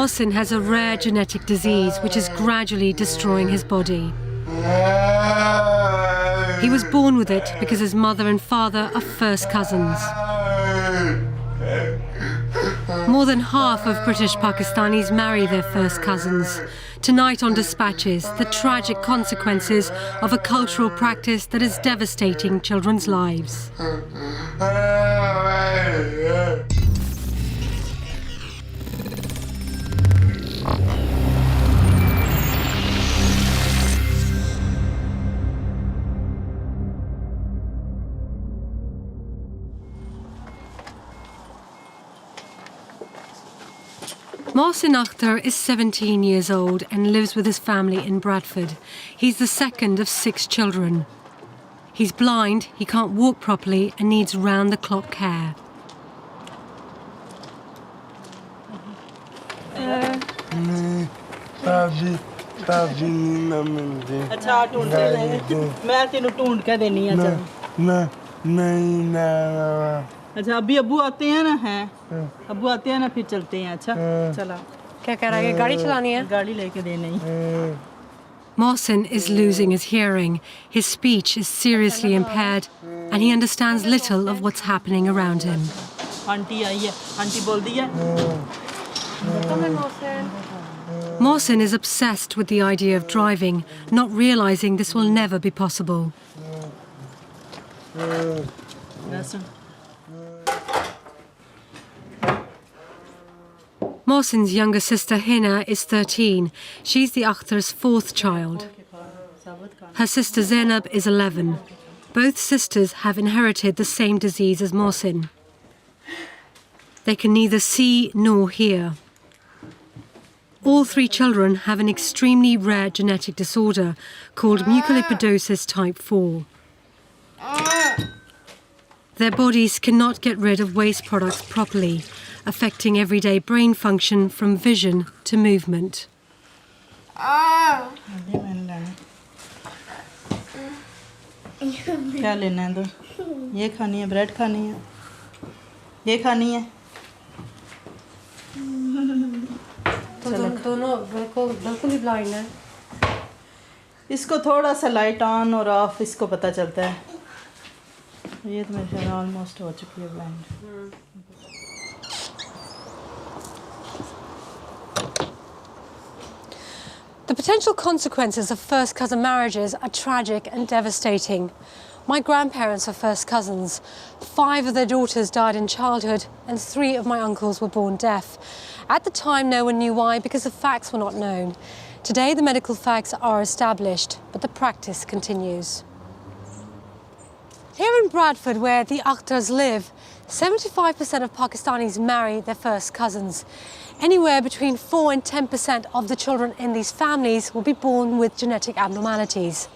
Mohsin has a rare genetic disease which is gradually destroying his body. He was born with it because his mother and father are first cousins. More than half of British Pakistanis marry their first cousins. Tonight on Dispatches, the tragic consequences of a cultural practice that is devastating children's lives. Mohsin Akhtar is 17 years old and lives with his family in Bradford. He's the second of 6 children. He's blind, he can't walk properly and needs round-the-clock care. अच्छा अभी अब्बू आते हैं ना हैं अब्बू आते हैं ना फिर चलते हैं अच्छा चला क्या कह रहा है गाड़ी चलानी है गाड़ी लेके देनी Mohsin is losing his hearing. His speech is seriously impaired and he understands little of what's happening around him. Aunty आई है आंटी बोल दी है Mohsin is obsessed with the idea of driving, not realizing this will never be possible. Mohsin's younger sister Hina is 13. She's the Akhtar's 4th child. Her sister Zainab is 11. Both sisters have inherited the same disease as Mohsin. They can neither see nor hear. All 3 children have an extremely rare genetic disorder called mucolipidosis type 4. Their bodies cannot get rid of waste products properly, affecting everyday brain function from vision to movement. क्या लेना है तो ये खानी है bread खानी है ये खानी है दोनों बिल्कुल ही ब्लाइंड है इसको थोड़ा सा लाइट ऑन और ऑफ इसको पता चलता है ये तो मेरे ख्याल ऑलमोस्ट हो चुकी है blind The potential consequences of first cousin marriages are tragic and devastating. My grandparents are first cousins. 5 of their daughters died in childhood and 3 of my uncles were born deaf. At the time, no one knew why because the facts were not known. Today, the medical facts are established, but the practice continues. Here in Bradford, where the Akhtars live, 75% of Pakistanis marry their first cousins. Anywhere between 4 and 10% of the children in these families will be born with genetic abnormalities.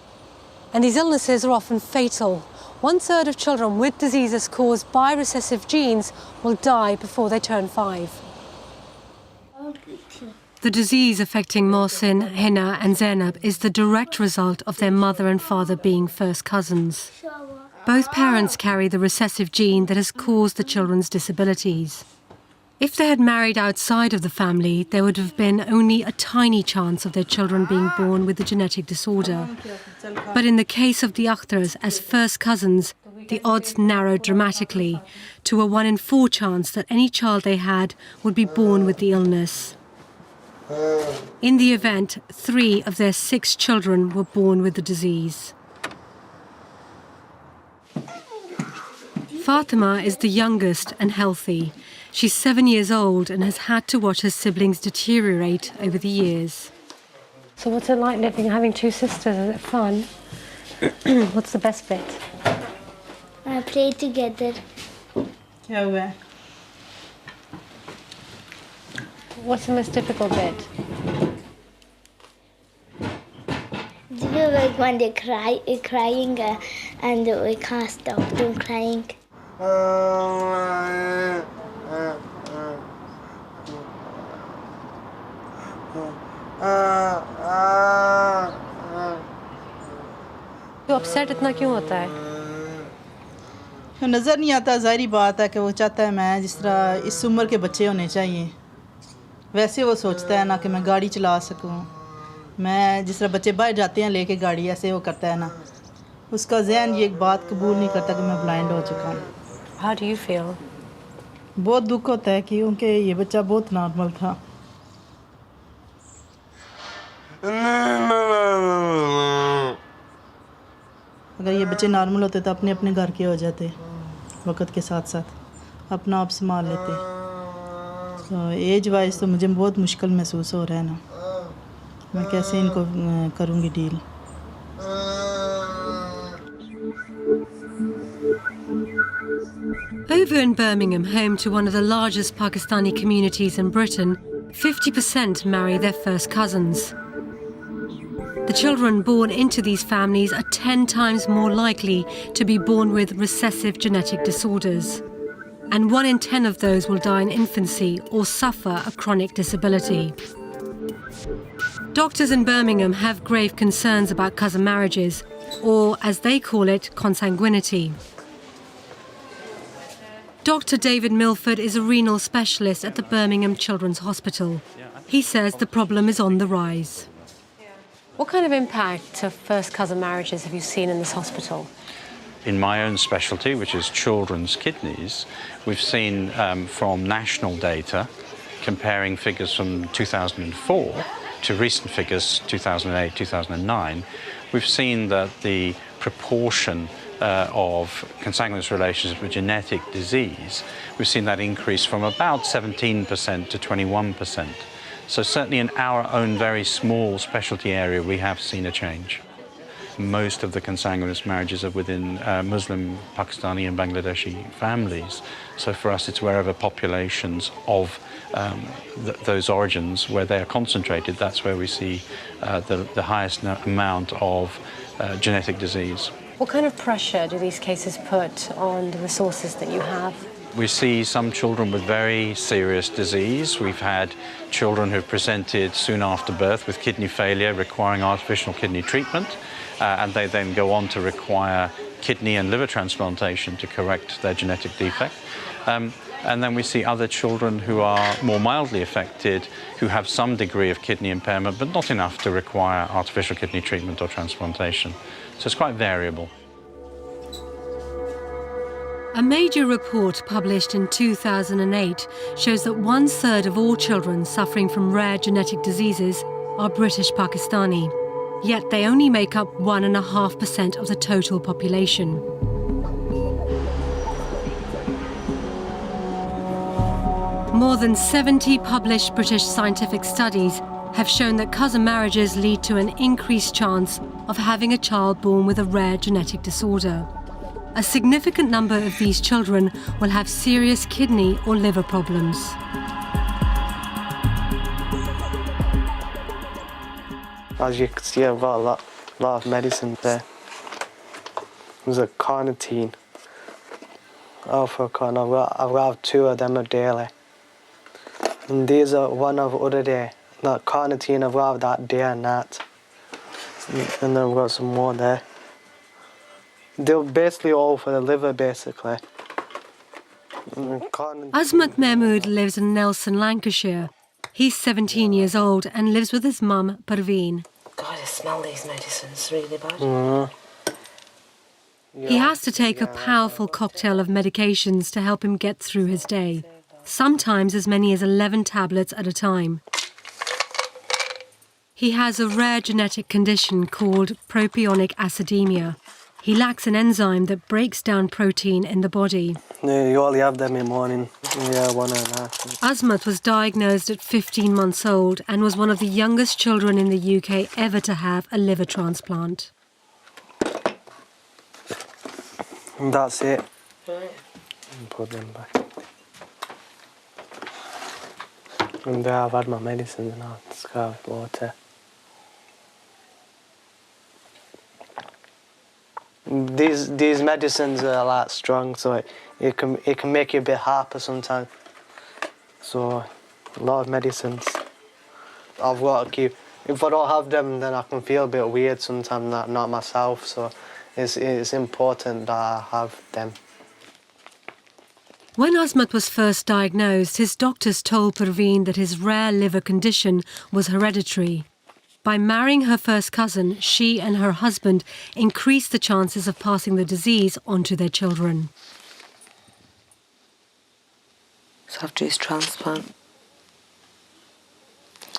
And these illnesses are often fatal. 1/3 of children with diseases caused by recessive genes will die before they turn 5. The disease affecting Mohsin, Hina and Zainab is the direct result of their mother and father being first cousins. Both parents carry the recessive gene that has caused the children's disabilities. If they had married outside of the family, there would have been only a tiny chance of their children being born with the genetic disorder. But in the case of the Akhtars as first cousins, the odds narrowed dramatically to a 1 in 4 chance that any child they had would be born with the illness. In the event, 3 of their 6 children were born with the disease. Fatima is the youngest and healthy. She's 7 years old and has had to watch her siblings deteriorate over the years. So what's it like having 2 sisters? Is it fun? What's the best bit? I play together. क्या हुआ है What's the most difficult bit? Like when they're crying and we can't stop them crying. तो upset इतना क्यों होता है? नज़र नहीं आता ज़ाहिरी बात है कि वो चाहता है मैं जिस तरह इस उम्र के बच्चे होने चाहिए वैसे वो सोचता है ना कि मैं गाड़ी चला सकूं, मैं जिस तरह बच्चे बाहर जाते हैं लेके गाड़ी, ऐसे वो करता है ना, उसका जहन ये एक बात कबूल नहीं करता कि मैं ब्लाइंड हो चुका हूँ। How do you feel? बहुत दुख होता है क्योंकि ये बच्चा बहुत नॉर्मल था। अगर ये बच्चे नॉर्मल होते तो अपने अपने घर के हो जाते, वक्त के साथ साथ अपना आप संभाल लेते। तो एज वाइज तो मुझे बहुत मुश्किल महसूस हो रहा है ना, मैं कैसे इनको करूँगी deal. Over in Birmingham, home to one of the largest Pakistani communities in Britain, 50% marry their first cousins. The children born into these families are 10 times more likely to be born with recessive genetic disorders. And 1 in 10 of those will die in infancy or suffer a chronic disability. Doctors in Birmingham have grave concerns about cousin marriages, or as they call it, consanguinity. Dr. David Milford is a renal specialist at the Birmingham Children's Hospital. He says the problem is on the rise. What kind of impact of first cousin marriages have you seen in this hospital? In my own specialty, which is children's kidneys, we've seen from national data, comparing figures from 2004 to recent figures 2008, 2009, we've seen that the proportion of consanguineous relationships with genetic disease, we've seen that increase from about 17% to 21%. So certainly in our own very small specialty area, we have seen a change. Most of the consanguineous marriages are within Muslim, Pakistani and Bangladeshi families. So for us, it's wherever populations of those origins, where they are concentrated, that's where we see the highest amount of genetic disease. What kind of pressure do these cases put on the resources that you have? We see some children with very serious disease. We've had children who've presented soon after birth with kidney failure requiring artificial kidney treatment, and they then go on to require kidney and liver transplantation to correct their genetic defect. And then we see other children who are more mildly affected, who have some degree of kidney impairment, but not enough to require artificial kidney treatment or transplantation. So it's quite variable. A major report published in 2008 shows that 1/3 of all children suffering from rare genetic diseases are British Pakistani, yet they only make up 1.5% of the total population. More than 70 published British scientific studies have shown that cousin marriages lead to an increased chance of having a child born with a rare genetic disorder. A significant number of these children will have serious kidney or liver problems. As you can see, I've got a lot of medicine there. There's a carnitine, Alphacon. I've got 2 of them daily. And these are one of the other day. That carnitine, I've got that day and night. And then I've got some more there. They're basically all for the liver, basically. Azmat Mahmood lives in Nelson, Lancashire. He's 17 years old and lives with his mum, Parveen. God, I smell these medicines really bad. He has to take a powerful cocktail of medications to help him get through his day, sometimes as many as 11 tablets at a time. He has a rare genetic condition called propionic acidemia. He lacks an enzyme that breaks down protein in the body. Yeah, you only have them in the morning. Yeah, 1.5. Azmat was diagnosed at 15 months old and was one of the youngest children in the UK ever to have a liver transplant. And that's it. Right. And put them back. And there I've had my medicine and I'll just have water. These medicines are like strong, so it can make you a bit hyper sometimes. So a lot of medicines I've got to keep. If I don't have them, then I can feel a bit weird sometimes, not myself. So it's important that I have them. When Azmat was first diagnosed, his doctors told Parveen that his rare liver condition was hereditary. By marrying her first cousin, she and her husband increased the chances of passing the disease on to their children. So after his transplant.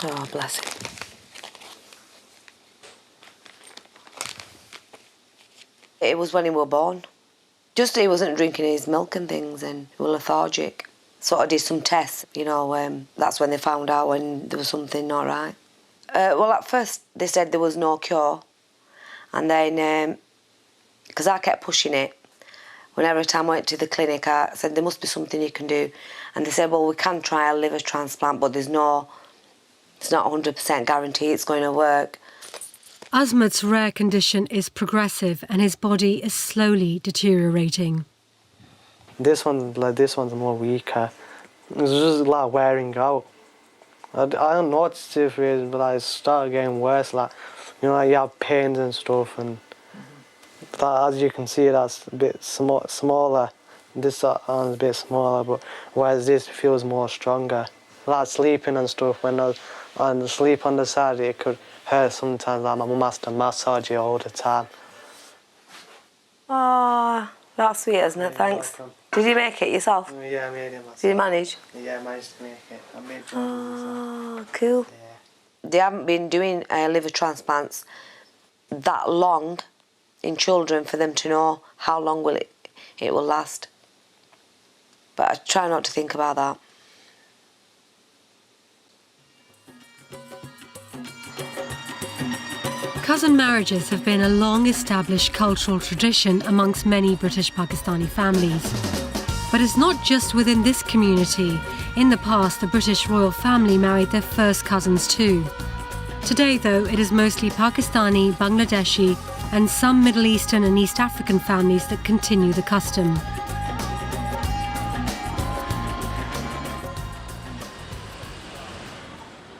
Oh, bless him. It was when he was born. Just he wasn't drinking his milk and things and he was lethargic. Sort of did some tests, you know, that's when they found out when there was something not right. Well, at first they said there was no cure. And then, because I kept pushing it, whenever time I went to the clinic, I said, there must be something you can do. And they said, well, we can try a liver transplant, but it's not 100% guarantee it's going to work. Azmat's rare condition is progressive and his body is slowly deteriorating. This one's more weaker. It's just like wearing out. I don't know what to do if it is, but it started getting worse. Like, you know, like you have pains and stuff, and that, as you can see, that's a bit smaller. This arm's a bit smaller, but whereas this feels more stronger. Like sleeping and stuff, when I was sleep on the side, it could hurt sometimes. Like my mum has to massage it all the time. Oh, that's sweet, isn't it? Thanks. Did you make it yourself? Yeah, I made it myself. Did you manage? Yeah, I managed to make it. I made it. Oh, cool. Yeah. They haven't been doing liver transplants that long in children for them to know how long it will last. But I try not to think about that. Cousin marriages have been a long-established cultural tradition amongst many British Pakistani families. But it's not just within this community. In the past, the British royal family married their first cousins too. Today, though, it is mostly Pakistani, Bangladeshi, and some Middle Eastern and East African families that continue the custom.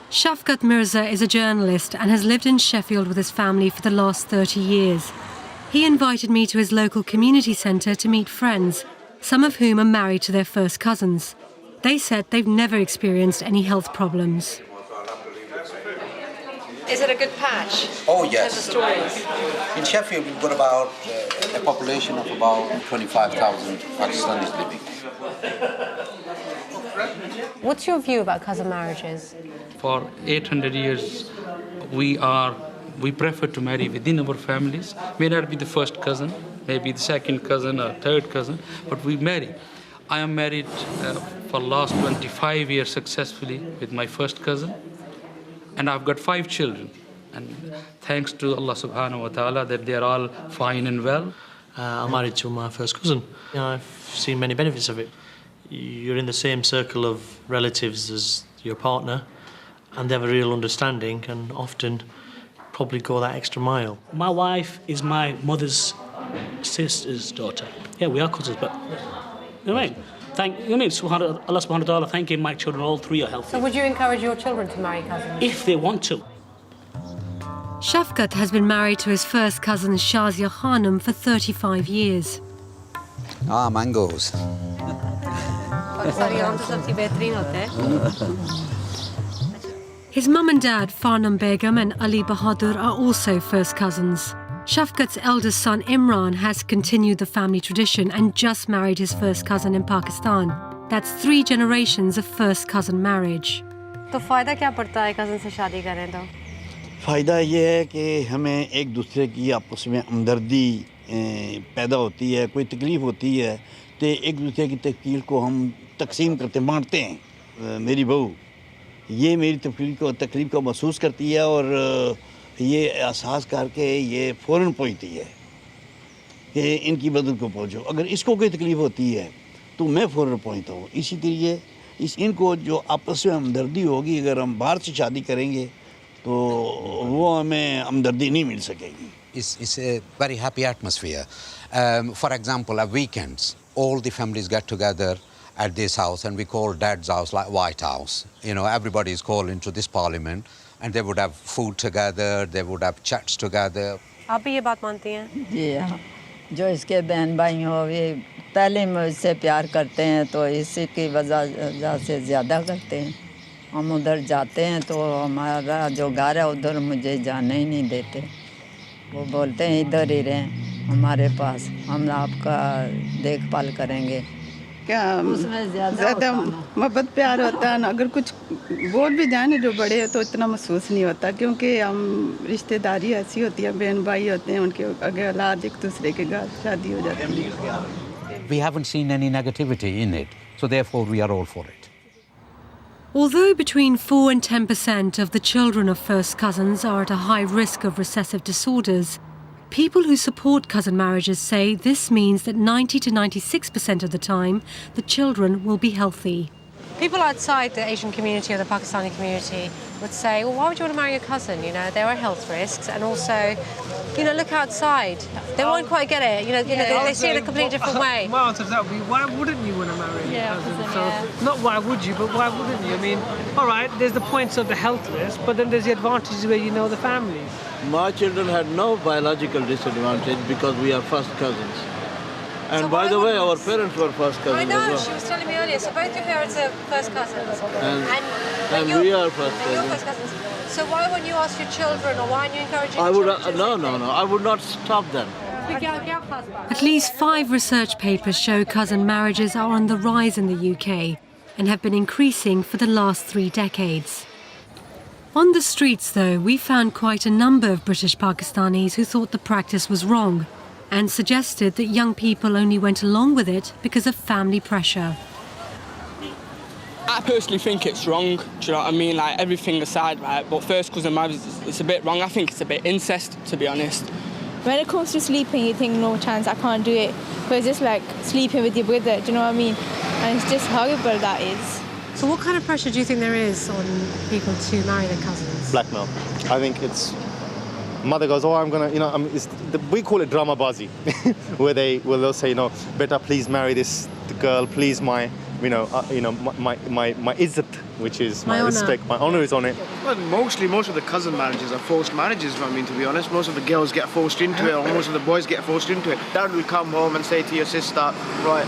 Shafkat Mirza is a journalist and has lived in Sheffield with his family for the last 30 years. He invited me to his local community centre to meet friends, some of whom are married to their first cousins. They said they've never experienced any health problems. Is it a good patch? Oh, yes. Tell the stories. In Sheffield, we've got about a population of about 25,000 Pakistanis living. What's your view about cousin marriages? For 800 years, we prefer to marry within our families. May not be the first cousin, maybe the second cousin or third cousin, but we marry. I am married for last 25 years successfully with my first cousin, and I've got 5 children. And thanks to Allah subhanahu wa ta'ala that they're all fine and well. I'm married to my first cousin. You know, I've seen many benefits of it. You're in the same circle of relatives as your partner, and they have a real understanding and often probably go that extra mile. My wife is my mother's sister's daughter. Yeah, we are cousins, but you know what I mean? Allah subhanahu wa ta'ala thanking my children, all 3 are healthy. So would you encourage your children to marry cousins? If they want to. Shafkat has been married to his first cousin Shazia Khanum for 35 years. Ah, mangoes. His mum and dad, Farnam Begum and Ali Bahadur, are also first cousins. Shafkat's eldest son, Imran, has continued the family tradition and just married his first cousin in Pakistan. That's 3 generations of first cousin marriage. तो फायदा क्या पड़ता है cousin से शादी करें तो? फ़ायदा ये है कि हमें एक दूसरे की आपस में हमदर्दी पैदा होती है, कोई तकलीफ़ होती है तो एक दूसरे की तकलीफ़ को हम तकसीम करते बांटते हैं। मेरी बहू ये मेरी तकलीफ़ को महसूस करती है और ये एहसास करके ये फ़ौरन पहुंचती है कि इनकी मदद को पहुंचो। अगर इसको कोई तकलीफ़ होती है तो मैं फ़ौरन पहुंचता हूँ। इसी तरीके इनको जो आपस में हमदर्दी होगी, अगर हम बाहर से शादी करेंगे तो वो हमें हमदर्दी नहीं मिल सकेगी। It's a very happy atmosphere. For example, at weekends, all the families get together at this house, and we call Dad's house like White House. You know, everybody is called into this parliament, and they would have food together, they would have chats together. आप भी ये बात मानती हैं? जी हाँ, जो इसके बहन भाई हो ये पहले मुझसे प्यार करते हैं तो इसी की वजह से ज़्यादा करते हैं। हम उधर जाते हैं तो हमारा जो घर है उधर मुझे जाने ही नहीं देते। वो बोलते हैं इधर ही रहें हमारे पास, हम आपका देखभाल करेंगे। क्या ज़्यादा मोहब्बत प्यार होता है ना, अगर कुछ बोल भी जाए ना जो बड़े हैं तो इतना महसूस नहीं होता, क्योंकि हम रिश्तेदारी ऐसी होती है, बहन भाई होते हैं, उनके अगर औलाद एक दूसरे के घर शादी हो जाती है। We haven't seen any negativity in it, so therefore we are all for it. Although between 4 and 10% of the children of first cousins are at a high risk of recessive disorders, people who support cousin marriages say this means that 90 to 96% of the time the children will be healthy. People outside the Asian community or the Pakistani community would say, well, why would you want to marry a cousin? You know, there are health risks, and also, you know, look outside. They won't quite get it. You know, they see it a completely different way. My answer to that would be, why wouldn't you want to marry a cousin? So, not why would you, but why wouldn't you? I mean, all right, there's the points of the health risk, but then there's the advantages where you know the family. My children had no biological disadvantage because we are first cousins. And so by the way, our parents were first cousins. I know, as well. she was telling me earlier. So both your parents are first cousins. And we are first cousins. You're first cousins. So why wouldn't you ask your children, or why aren't you encouraging I would children? no. I would not stop them. At least 5 research papers show cousin marriages are on the rise in the UK and have been increasing for the last 3 decades. On the streets, though, we found quite a number of British Pakistanis who thought the practice was wrong and suggested that young people only went along with it because of family pressure. I personally think it's wrong, do you know what I mean? Like, everything aside, right? But first cousin marriage, it's a bit wrong. I think it's a bit incest, to be honest. When it comes to sleeping, you think, no chance, I can't do it. But it's just like sleeping with your brother, do you know what I mean? And it's just horrible, that is. So what kind of pressure do you think there is on people to marry their cousins? Blackmail. I think it's... Mother goes, oh, I'm gonna, you know, we call it drama bazi, where they'll say, you know, better please marry the girl, please my izzat, which is my respect, my honor is on it. Well, most of the cousin marriages are forced marriages. I mean, to be honest, most of the girls get forced into it, or most of the boys get forced into it. Dad will come home and say to your sister, right,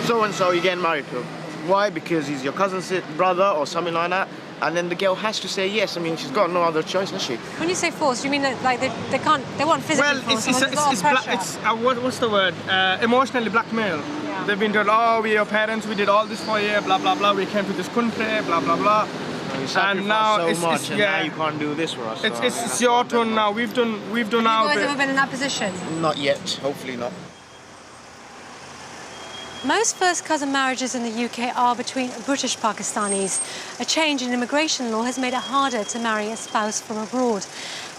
so and so, you're getting married to. Why? Because he's your cousin's brother or something like that. And then the girl has to say yes. I mean, she's got no other choice, has she? When you say forced, you mean that like they want physically forced? What's the word? Emotionally blackmail. Yeah. They've been told, oh, we're your parents, we did all this for you, blah blah blah. We came to this country, blah blah blah. And now now you can't do this for us. It's your turn now. We've done our bit. Have you guys ever been in that position? Not yet. Hopefully not. Most first cousin marriages in the UK are between British Pakistanis. A change in immigration law has made it harder to marry a spouse from abroad.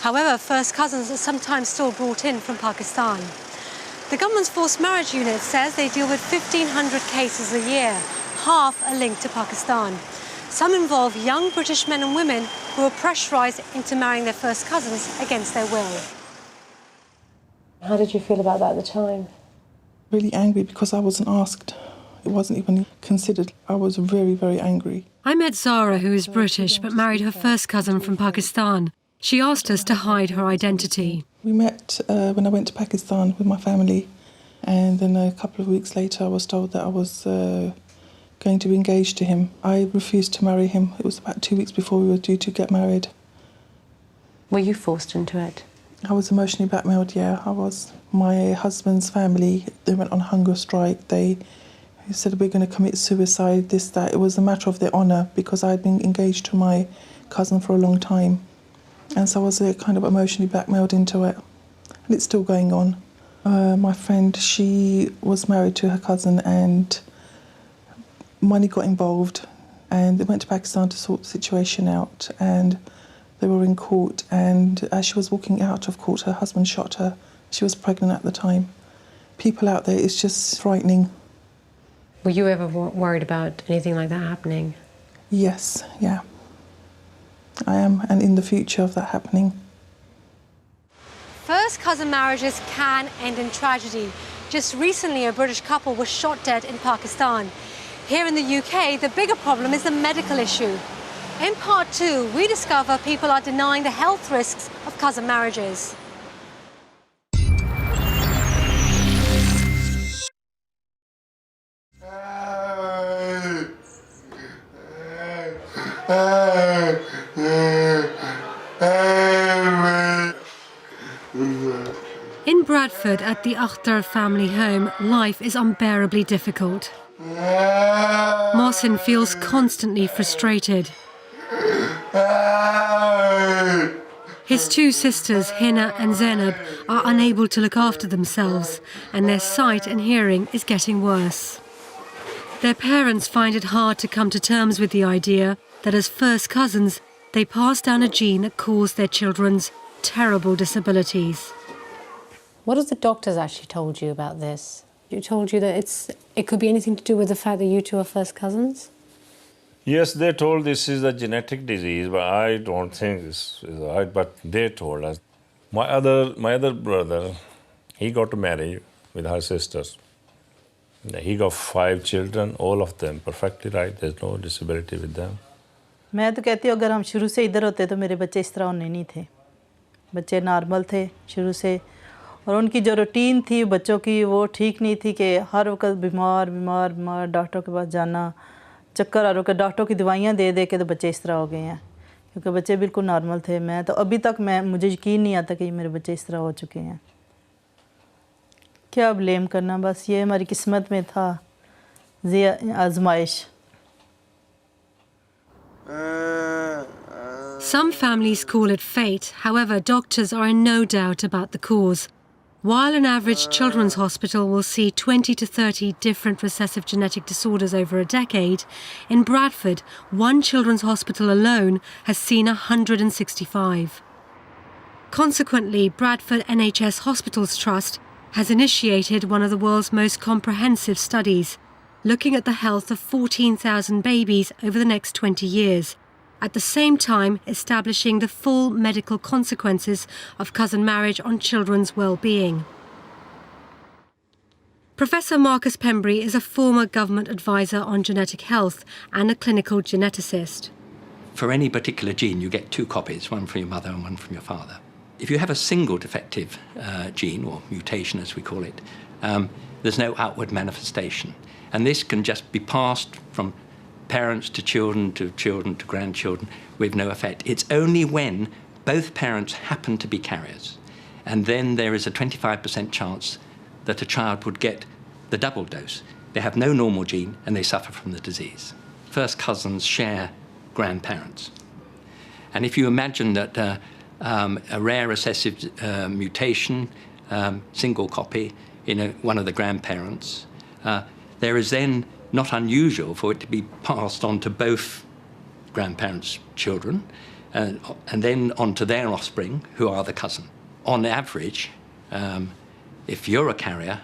However, first cousins are sometimes still brought in from Pakistan. The government's forced marriage unit says they deal with 1,500 cases a year. Half are linked to Pakistan. Some involve young British men and women who are pressurised into marrying their first cousins against their will. How did you feel about that at the time? Really angry because I wasn't asked. It wasn't even considered. I was very, very angry. I met Zara, who is British but married her first cousin from Pakistan. She asked us to hide her identity. We met when I went to Pakistan with my family, and then a couple of weeks later I was told that I was going to be engaged to him. I refused to marry him. It was about 2 weeks before we were due to get married. Were you forced into it? I was emotionally blackmailed, yeah, I was. My husband's family, they went on hunger strike. They said we're going to commit suicide, this, that. It was a matter of their honour because I'd been engaged to my cousin for a long time. And so I was kind of emotionally blackmailed into it. And it's still going on. My friend, she was married to her cousin and money got involved and they went to Pakistan to sort the situation out. And they were in court, and as she was walking out of court, her husband shot her. She was pregnant at the time. People out there, it's just frightening. Were you ever worried about anything like that happening? Yes, yeah. I am, and in the future of that happening. First cousin marriages can end in tragedy. Just recently, a British couple was shot dead in Pakistan. Here in the UK, the bigger problem is the medical issue. In part 2, we discover people are denying the health risks of cousin marriages. In Bradford, at the Akhtar family home, life is unbearably difficult. Mohsin feels constantly frustrated. His two sisters, Hina and Zainab, are unable to look after themselves, and their sight and hearing is getting worse. Their parents find it hard to come to terms with the idea that as first cousins, they pass down a gene that caused their children's terrible disabilities. What has the doctors actually told you about this? You told you that it could be anything to do with the fact that you two are first cousins? Yes, they told this is a genetic disease, but I don't think this is right, but they told us. My other brother, he got married with her sisters. He got 5 children, all of them perfectly right. There's no disability with them. मैं तो कहती हूँ अगर हम शुरू से इधर होते तो मेरे बच्चे इस तरह होने नहीं थे. बच्चे नॉर्मल थे शुरू से, और उनकी जो रूटीन थी बच्चों की वो ठीक नहीं थी कि हर वक्त बीमार बीमार बीमार डॉक्टर के पास जाना, चक्कर आ रहा, डॉक्टर की दवाइयाँ दे दे के तो बच्चे इस तरह हो गए हैं, क्योंकि बच्चे बिल्कुल नॉर्मल थे. मैं तो अभी तक मुझे यकीन नहीं आता कि मेरे बच्चे इस तरह हो चुके हैं. क्या ब्लेम करना, बस ये हमारी किस्मत में था, ये आजमाइश. Some families call it fate. However, doctors are in no doubt about the cause. While an average children's hospital will see 20 to 30 different recessive genetic disorders over a decade, in Bradford, one children's hospital alone has seen 165. Consequently, Bradford NHS Hospitals Trust has initiated one of the world's most comprehensive studies, looking at the health of 14,000 babies over the next 20 years, at the same time establishing the full medical consequences of cousin marriage on children's well-being. Professor Marcus Pembry is a former government advisor on genetic health and a clinical geneticist. For any particular gene, you get 2 copies, one from your mother and one from your father. If you have a single defective gene, or mutation as we call it, there's no outward manifestation. And this can just be passed from parents to children to children to grandchildren with no effect. It's only when both parents happen to be carriers, and then there is a 25% chance that a child would get the double dose. They have no normal gene and they suffer from the disease. First cousins share grandparents. And if you imagine that a rare recessive mutation, single copy in one of the grandparents, there is then not unusual for it to be passed on to both grandparents' children and then on to their offspring, who are the cousin. On average, if you're a carrier,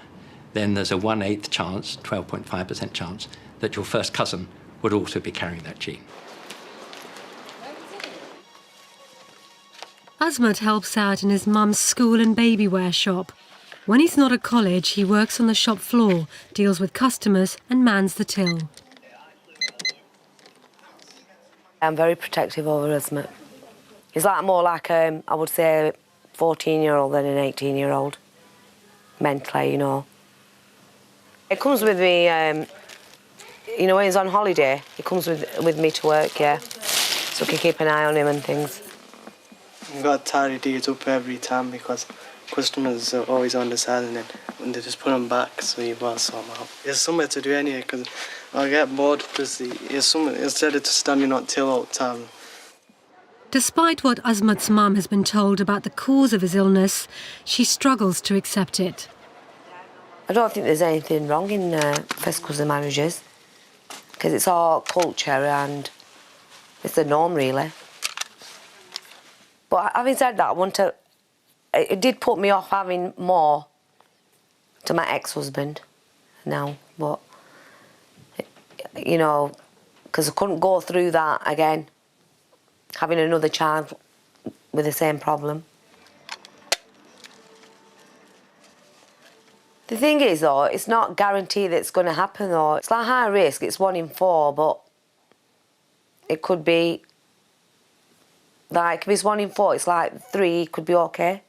then there's a 1/8 chance, 12.5% chance, that your first cousin would also be carrying that gene. Azmat helps out in his mum's school and baby wear shop. When he's not at college, he works on the shop floor, deals with customers and mans the till. I'm very protective over Azmat. He's more like I would say, a 14-year-old than an 18-year-old, mentally, you know. It comes with me, you know, when he's on holiday, he comes with me to work, yeah, so I can keep an eye on him and things. I've got tired to get up every time because customers are always on the side and then when they just put them back, so you've got to sort them out. There's somewhere to do anyway because I get bored because instead of just standing on till all the time. Despite what Azmat's mum has been told about the cause of his illness, she struggles to accept it. I don't think there's anything wrong in first cousin marriages because it's all culture and it's the norm, really. But having said that, it did put me off having more to my ex-husband now, but, you know, because I couldn't go through that again, having another child with the same problem. The thing is, though, it's not guaranteed that it's going to happen, though. It's like high risk, it's 1 in 4, but it could be, like, if it's 1 in 4, it's like 3 could be okay.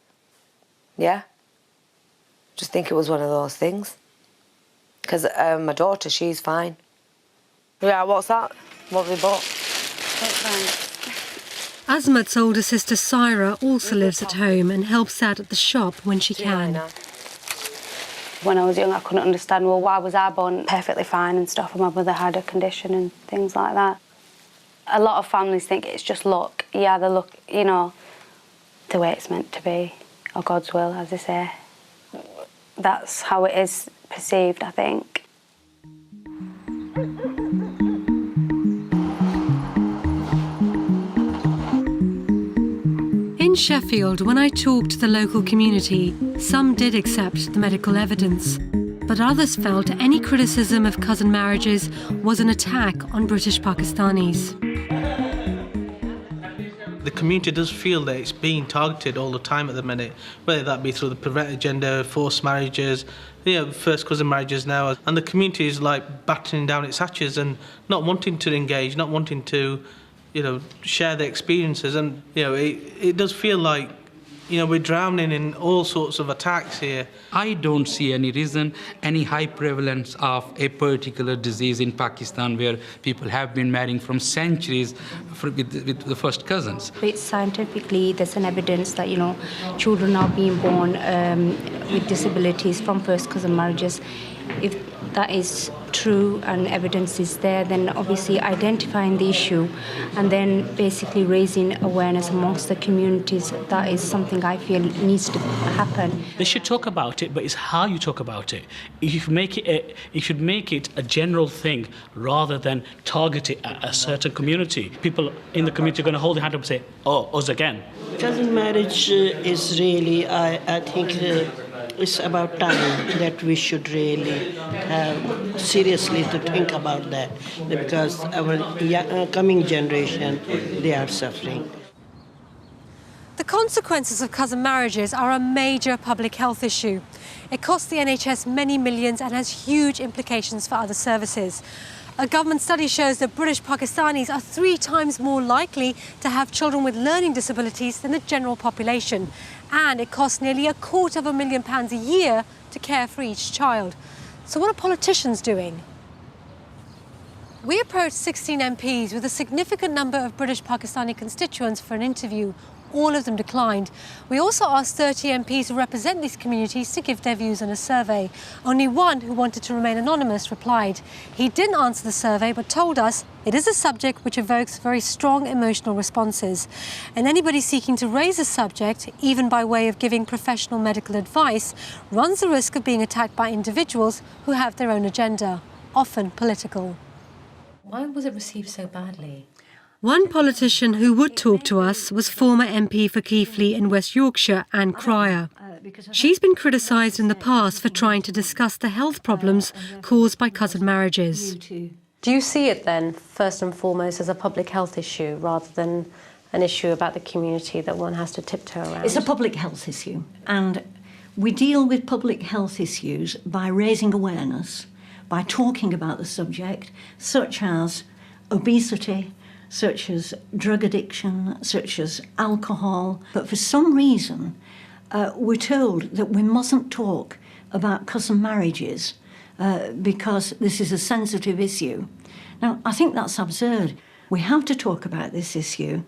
Yeah? Just think it was one of those things. Because my daughter, she's fine. Yeah, what's that? What have we bought? Azmat's older sister Syra also lives at home and helps out at the shop when she can. When I was young, I couldn't understand, well, why was I born perfectly fine and stuff, and my mother had a condition and things like that. A lot of families think it's just luck. Yeah, the luck, you know, the way it's meant to be, or God's will, as they say. That's how it is perceived, I think. In Sheffield, when I talked to the local community, some did accept the medical evidence, but others felt any criticism of cousin marriages was an attack on British Pakistanis. The community does feel that it's being targeted all the time at the minute, whether that be through the prevent agenda, forced marriages, first cousin marriages now, and the community is like battening down its hatches and not wanting to engage, not wanting to, share their experiences, and it does feel like, we're drowning in all sorts of attacks here. I don't see any reason, any high prevalence of a particular disease in Pakistan where people have been marrying from centuries with the first cousins. It's scientifically, there's an evidence that, children are being born with disabilities from first cousin marriages. If that is true and evidence is there, then obviously identifying the issue and then basically raising awareness amongst the communities, that is something I feel needs to happen. They should talk about it, but it's how you talk about it. You should make it a general thing rather than target it at a certain community. People in the community are going to hold their hand up and say, oh, us again. Cousin marriage is really, I think, it's about time that we should really seriously to think about that, because our coming generation, they are suffering. The consequences of cousin marriages are a major public health issue. It costs the NHS many millions and has huge implications for other services. A government study shows that British Pakistanis are 3 times more likely to have children with learning disabilities than the general population. And it costs nearly £250,000 a year to care for each child. So what are politicians doing? We approached 16 MPs with a significant number of British Pakistani constituents for an interview. All of them declined. We also asked 30 MPs who represent these communities to give their views on a survey. Only one, who wanted to remain anonymous, replied. He didn't answer the survey but told us it is a subject which evokes very strong emotional responses. And anybody seeking to raise a subject, even by way of giving professional medical advice, runs the risk of being attacked by individuals who have their own agenda, often political. Why was it received so badly? One politician who would talk to us was former MP for Keighley in West Yorkshire, Anne Cryer. She's been criticised in the past for trying to discuss the health problems caused by cousin marriages. Do you see it then, first and foremost, as a public health issue rather than an issue about the community that one has to tiptoe around? It's a public health issue, and we deal with public health issues by raising awareness, by talking about the subject, such as obesity, such as drug addiction, such as alcohol. But for some reason, we're told that we mustn't talk about cousin marriages because this is a sensitive issue. Now, I think that's absurd. We have to talk about this issue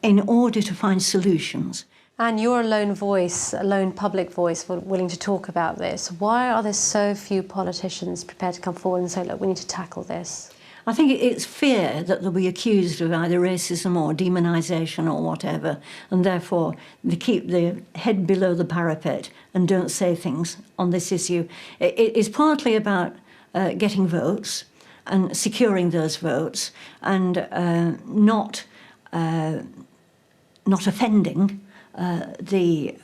in order to find solutions. And you're a lone voice, a lone public voice willing to talk about this. Why are there so few politicians prepared to come forward and say, look, we need to tackle this? I think it's fear that they'll be accused of either racism or demonisation or whatever, and therefore they keep their head below the parapet and don't say things on this issue. It is partly about getting votes and securing those votes and not offending the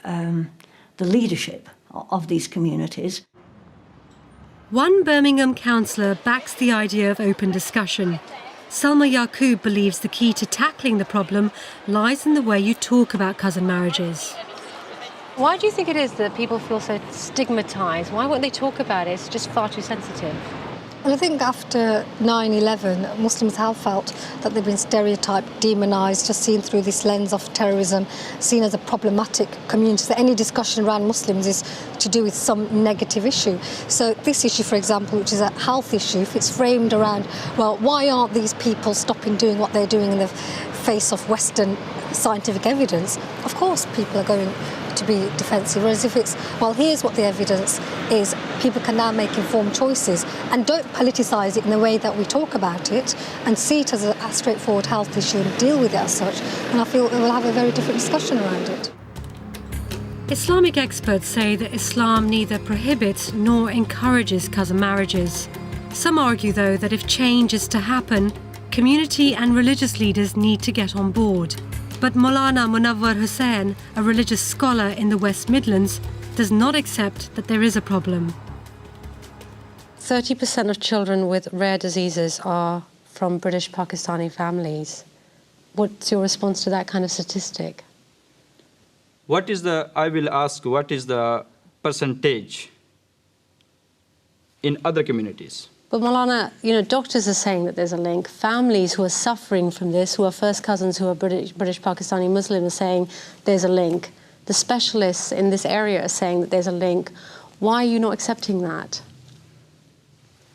leadership of these communities. One Birmingham councillor backs the idea of open discussion. Salma Yaqub believes the key to tackling the problem lies in the way you talk about cousin marriages. Why do you think it is that people feel so stigmatised? Why won't they talk about it? It's just far too sensitive. Well, I think after 9/11, Muslims have felt that they've been stereotyped, demonised, just seen through this lens of terrorism, seen as a problematic community. So any discussion around Muslims is to do with some negative issue. So this issue, for example, which is a health issue, if it's framed around, well, why aren't these people stopping doing what they're doing in the face of Western scientific evidence, of course people are going to be defensive. Whereas if it's, well, here's what the evidence is, people can now make informed choices and don't politicise it in the way that we talk about it and see it as a straightforward health issue and deal with it as such. And I feel we'll have a very different discussion around it. Islamic experts say that Islam neither prohibits nor encourages cousin marriages. Some argue, though, that if change is to happen, community and religious leaders need to get on board. But Maulana Munawwar Hussain, a religious scholar in the West Midlands, does not accept that there is a problem. 30% of children with rare diseases are from British Pakistani families. What's your response to that kind of statistic? I will ask, what is the percentage in other communities? But Maulana, doctors are saying that there's a link. Families who are suffering from this, who are first cousins, who are British Pakistani Muslim, are saying there's a link. The specialists in this area are saying that there's a link. Why are you not accepting that?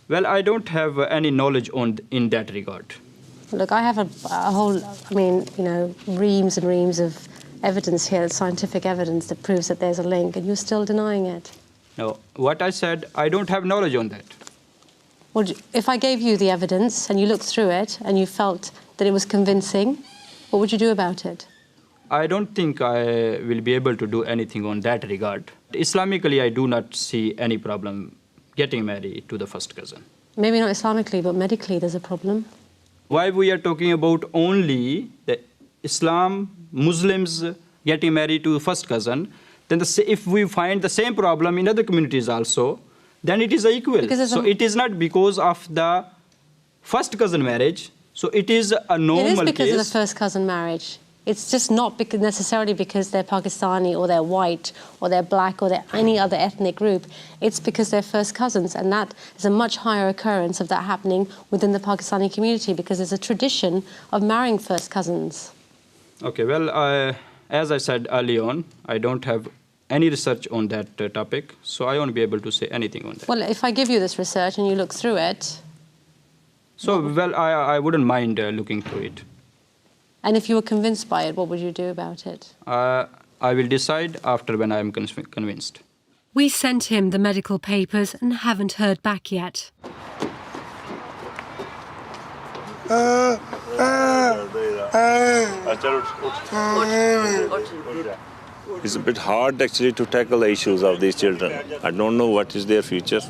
Well, I don't have any knowledge in that regard. Look, I have a whole, reams and reams of evidence here, scientific evidence that proves that there's a link, and you're still denying it. No, what I said, I don't have knowledge on that. Well, if I gave you the evidence and you looked through it and you felt that it was convincing, what would you do about it? I don't think I will be able to do anything on that regard. Islamically, I do not see any problem getting married to the first cousin. Maybe not Islamically, but medically there's a problem. Why we are talking about only the Islam, Muslims getting married to first cousin, then if we find the same problem in other communities also, then it is equal. So it is not because of the first cousin marriage, so it is a normal case. It is because of the first cousin marriage. It's just not necessarily because they're Pakistani or they're white or they're black or they're any other ethnic group. It's because they're first cousins, and that is a much higher occurrence of that happening within the Pakistani community because there's a tradition of marrying first cousins. Okay, well, as I said early on, I don't have any research on that topic, so I won't be able to say anything on that. Well, if I give you this research and you look through it... So, well, I wouldn't mind looking through it. And if you were convinced by it, what would you do about it? I will decide after when I am convinced. We sent him the medical papers and haven't heard back yet. It's a bit hard actually to tackle the issues of these children. I don't know what is their future,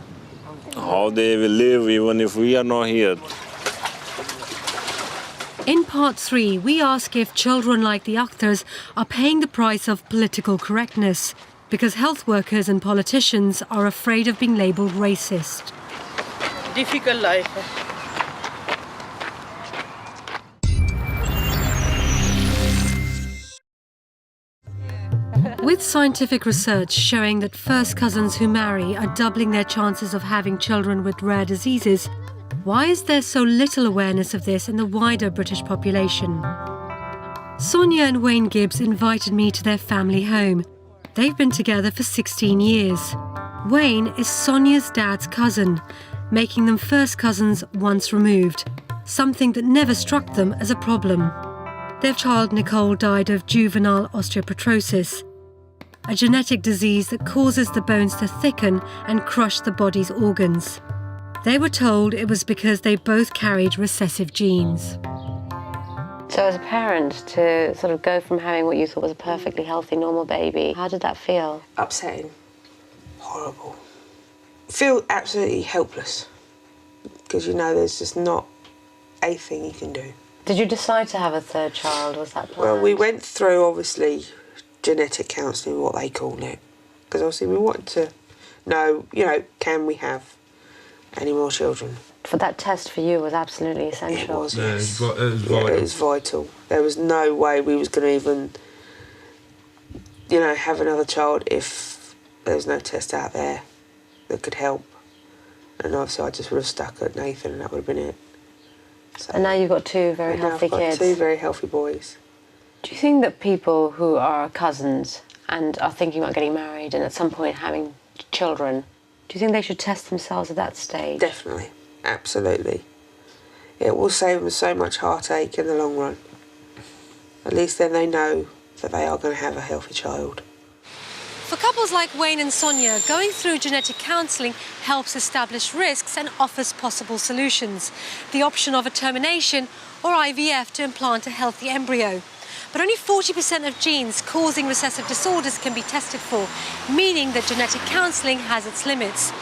how they will live even if we are not here. In part 3, we ask if children like the Akhtars are paying the price of political correctness because health workers and politicians are afraid of being labelled racist. Difficult life. With scientific research showing that first cousins who marry are doubling their chances of having children with rare diseases, why is there so little awareness of this in the wider British population? Sonia and Wayne Gibbs invited me to their family home. They've been together for 16 years. Wayne is Sonia's dad's cousin, making them first cousins once removed, something that never struck them as a problem. Their child Nicole died of juvenile osteopetrosis, a genetic disease that causes the bones to thicken and crush the body's organs. They were told it was because they both carried recessive genes. So as a parent, to sort of go from having what you thought was a perfectly healthy, normal baby, how did that feel? Upsetting. Horrible. Feel absolutely helpless because you know there's just not a thing you can do. Did you decide to have a third child? Was that planned? Well, we went through, obviously, genetic counselling, what they call it, because obviously we wanted to know, can we have any more children? For that test for you was absolutely essential. It was, yes. It was vital. Yeah, it was vital. There was no way we was going to even, have another child if there was no test out there that could help. And obviously I just would have stuck at Nathan and that would have been it. So, and now you've got two very healthy kids. I've got two very healthy boys. Do you think that people who are cousins and are thinking about getting married and at some point having children, do you think they should test themselves at that stage? Definitely, absolutely. It will save them so much heartache in the long run. At least then they know that they are going to have a healthy child. For couples like Wayne and Sonia, going through genetic counselling helps establish risks and offers possible solutions. The option of a termination or IVF to implant a healthy embryo. But only 40% of genes causing recessive disorders can be tested for, meaning that genetic counselling has its limits.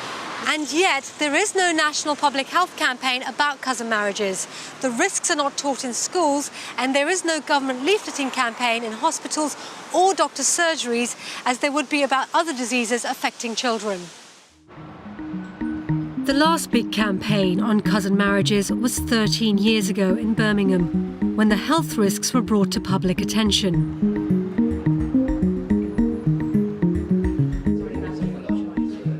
And yet, there is no national public health campaign about cousin marriages. The risks are not taught in schools, and there is no government leafleting campaign in hospitals or doctors' surgeries, as there would be about other diseases affecting children. The last big campaign on cousin marriages was 13 years ago in Birmingham, when the health risks were brought to public attention.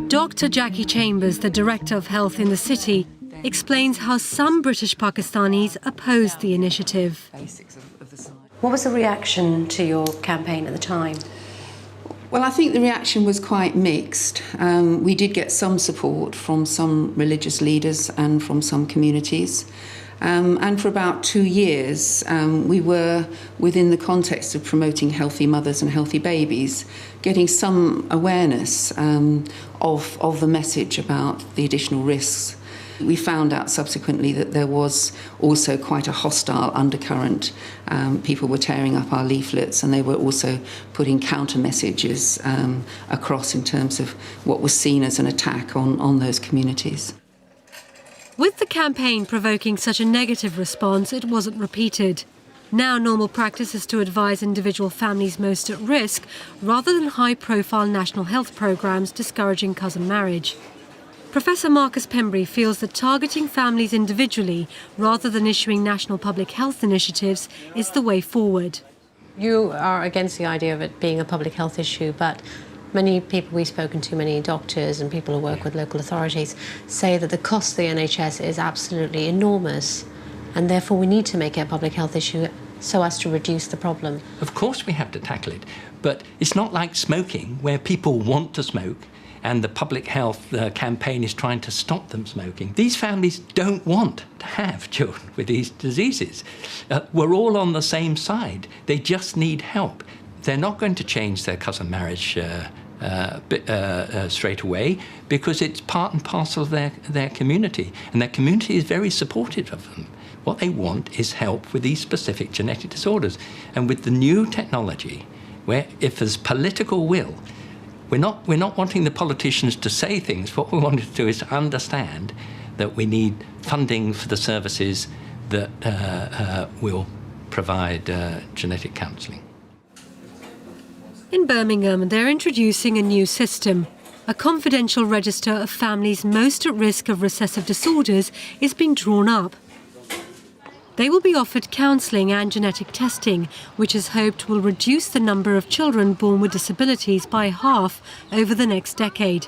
Dr. Jackie Chambers, the Director of Health in the city, explains how some British Pakistanis opposed the initiative. What was the reaction to your campaign at the time? Well, I think the reaction was quite mixed. We did get some support from some religious leaders and from some communities. And for about 2 years, we were, within the context of promoting healthy mothers and healthy babies, getting some awareness of the message about the additional risks. We found out subsequently that there was also quite a hostile undercurrent. People were tearing up our leaflets, and they were also putting counter messages across in terms of what was seen as an attack on those communities. With the campaign provoking such a negative response, it wasn't repeated. Now normal practice is to advise individual families most at risk, rather than high-profile national health programmes discouraging cousin marriage. Professor Marcus Pembry feels that targeting families individually, rather than issuing national public health initiatives, is the way forward. You are against the idea of it being a public health issue, but many people we've spoken to, many doctors and people who work with local authorities, say that the cost of the NHS is absolutely enormous, and therefore we need to make it a public health issue so as to reduce the problem. Of course we have to tackle it, but it's not like smoking, where people want to smoke and the public health campaign is trying to stop them smoking. These families don't want to have children with these diseases. We're all on the same side. They just need help. They're not going to change their cousin marriage straight away, because it's part and parcel of their community, and their community is very supportive of them. What they want is help with these specific genetic disorders. And with the new technology, where if there's political will, we're not wanting the politicians to say things. What we want to do is to understand that we need funding for the services that will provide genetic counselling. In Birmingham, they're introducing a new system. A confidential register of families most at risk of recessive disorders is being drawn up. They will be offered counselling and genetic testing, which is hoped will reduce the number of children born with disabilities by half over the next decade.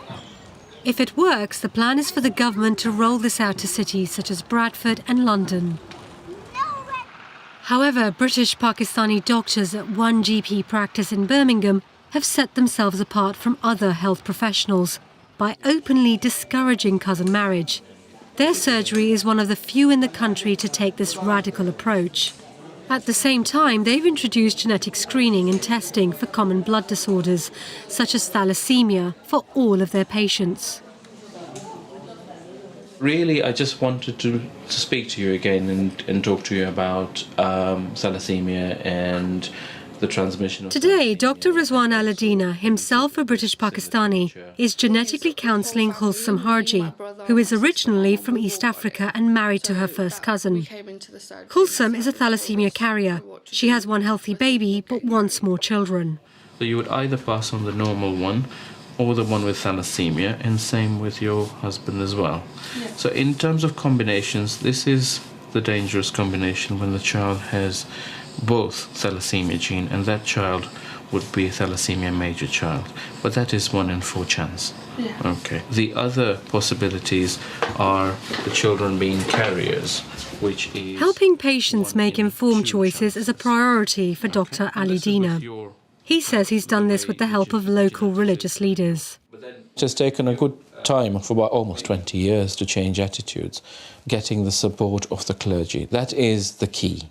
If it works, the plan is for the government to roll this out to cities such as Bradford and London. However, British Pakistani doctors at one GP practice in Birmingham have set themselves apart from other health professionals by openly discouraging cousin marriage. Their surgery is one of the few in the country to take this radical approach. At the same time, they've introduced genetic screening and testing for common blood disorders, such as thalassemia, for all of their patients. Really, I just wanted to speak to you again and talk to you about thalassemia and the transmission of... Today, Dr. Rizwan Al-Adina, himself a British Pakistani, is genetically counselling Kulsum Harji, who is originally from East Africa and married to her first cousin. Kulsum is a thalassemia carrier. She has one healthy baby, but wants more children. So you would either pass on the normal one or the one with thalassemia, and same with your husband as well. Yeah. So in terms of combinations, this is the dangerous combination when the child has both thalassemia gene, and that child would be a thalassemia major child, but that is 1 in 4 chance. Yeah. Okay. The other possibilities are the children being carriers, which is... Helping patients make informed choices is a priority for Dr. Al-Adina. He says he's done this with the help of local religious leaders. It has taken a good time, for about almost 20 years, to change attitudes, getting the support of the clergy. That is the key.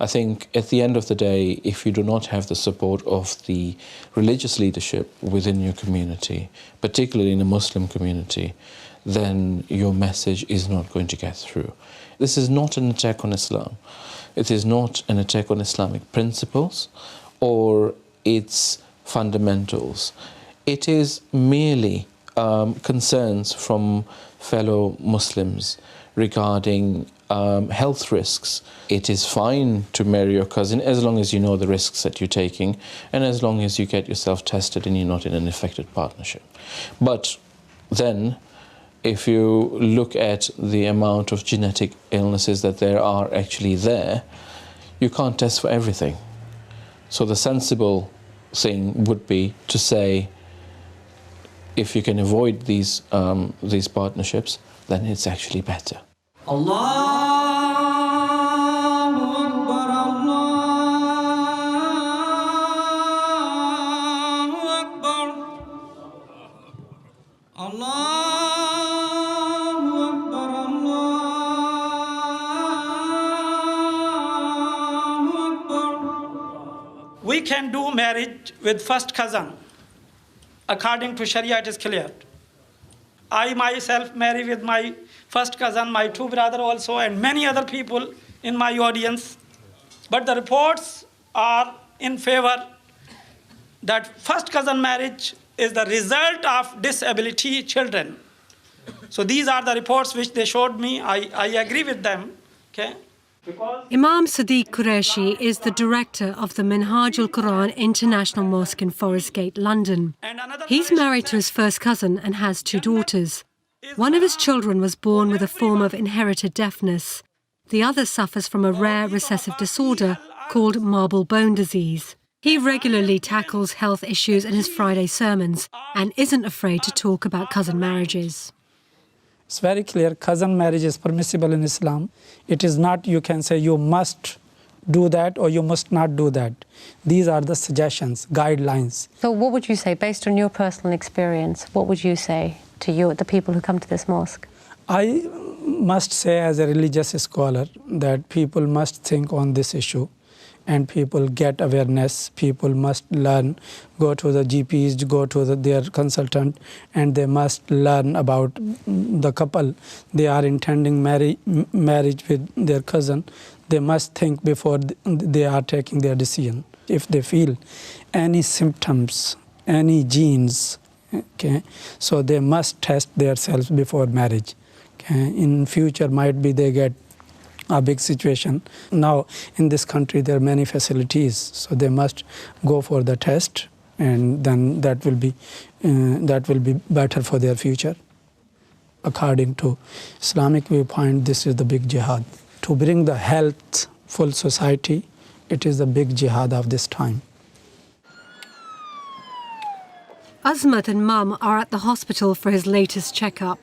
I think at the end of the day, if you do not have the support of the religious leadership within your community, particularly in a Muslim community, then your message is not going to get through. This is not an attack on Islam. It is not an attack on Islamic principles or its fundamentals. It is merely concerns from fellow Muslims regarding health risks. It is fine to marry your cousin as long as you know the risks that you're taking and as long as you get yourself tested and you're not in an affected partnership. But then, if you look at the amount of genetic illnesses that there are actually there, you can't test for everything. So the sensible thing would be to say, if you can avoid these partnerships, then it's actually better. We can do marriage with first cousin. According to Sharia, it is clear. I myself marry with my first cousin, my two brothers also, and many other people in my audience. But the reports are in favor that first cousin marriage is the result of disability children. So these are the reports which they showed me. I agree with them. Okay. Imam Sadiq Qureshi is the director of the Minhaj al-Quran International Mosque in Forest Gate, London. He's married to his first cousin and has two daughters. One of his children was born with a form of inherited deafness. The other suffers from a rare recessive disorder called marble bone disease. He regularly tackles health issues in his Friday sermons and isn't afraid to talk about cousin marriages. It's very clear, cousin marriage is permissible in Islam. It is not, you can say, you must do that or you must not do that. These are the suggestions, guidelines. So what would you say, based on your personal experience, what would you say to the people who come to this mosque? I must say, as a religious scholar, that people must think on this issue and people get awareness. People must learn, go to the GPs, go to their consultant, and they must learn about the couple. They are intending marriage with their cousin. They must think before they are taking their decision. If they feel any symptoms, any genes, okay, so they must test themselves before marriage. Okay. In future, might be they get a big situation. Now, in this country, there are many facilities, so they must go for the test, and then that will be better for their future. According to Islamic viewpoint, this is the big jihad. To bring the healthful society, it is the big jihad of this time. Azmat and Mum are at the hospital for his latest checkup.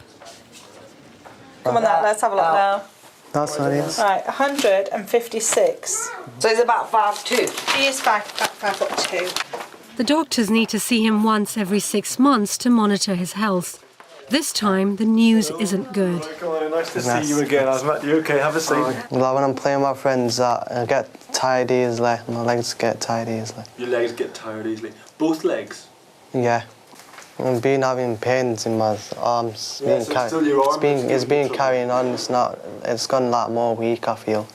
Come on, let's have a look now. That's what it is. Right, 156. So he's about 5'2". He is 5'2". The doctors need to see him once every 6 months to monitor his health. This time, the news isn't good. Come on, nice to see you again, Azmat. You okay? Have a seat. Well, when I'm playing with my friends, I get tired easily. My legs get tired easily. Your legs get tired easily. Both legs? Yeah. I've been having pains in my arms. Yeah, It's been carrying on. It's gone like more weak, I feel.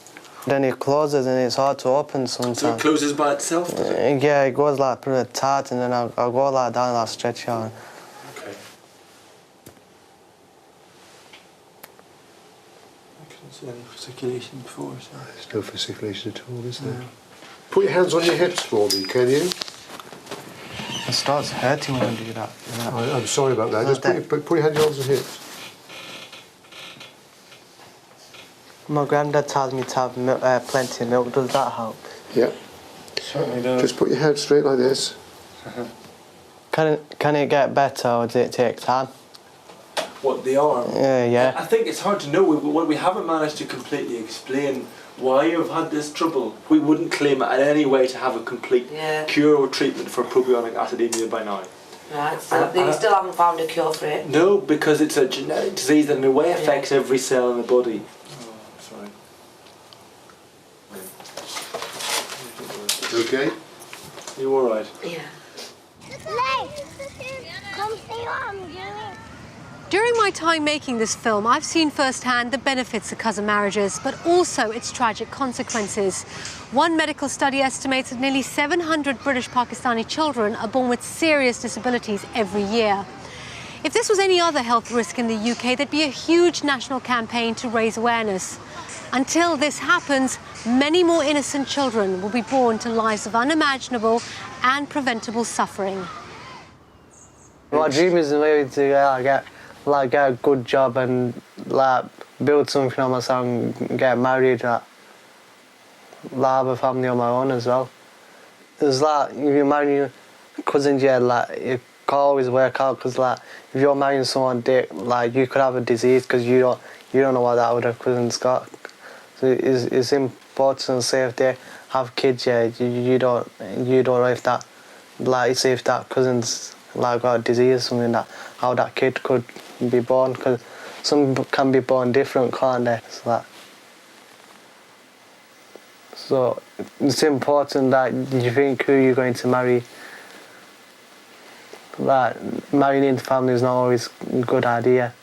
Then it closes and it's hard to open sometimes. So it closes by itself, does it? Yeah, it goes like pretty tight, and then I'll go like down that stretcher. Okay. I couldn't see any fasciculation before, so. There's no fasciculation at all, is there? No. Put your hands on your hips for me, can you? It starts hurting when I do that. I'm sorry about that. Just put your hands on your hips. My granddad tells me to have plenty of milk. Does that help? Yeah. Certainly does. Just put your head straight like this. Can it get better, or does it take time? What, the arm? Yeah. I think it's hard to know. We haven't managed to completely explain why you've had this trouble. We wouldn't claim it in any way to have a complete cure or treatment for propionic acidemia by now. Right, so you still haven't found a cure for it? No, because it's a genetic disease that in a way affects every cell in the body. Oh, sorry. You okay? You all right? Yeah. Come see what I'm doing. During my time making this film, I've seen firsthand the benefits of cousin marriages, but also its tragic consequences. One medical study estimates that nearly 700 British Pakistani children are born with serious disabilities every year. If this was any other health risk in the UK, there'd be a huge national campaign to raise awareness. Until this happens, many more innocent children will be born to lives of unimaginable and preventable suffering. My dream is maybe to get a good job and build something on myself and get married, have a family of my own as well. It's if you marry your cousins, it can always work out, because if you're marrying someone, you could have a disease because you don't know what that other cousin's got. So it's important to say if they have kids, you don't know if that, say if that cousin's got a disease or something, how that kid could be born, because some can be born different, can't they? So it's important that you think who you're going to marry. Marrying into family is not always a good idea.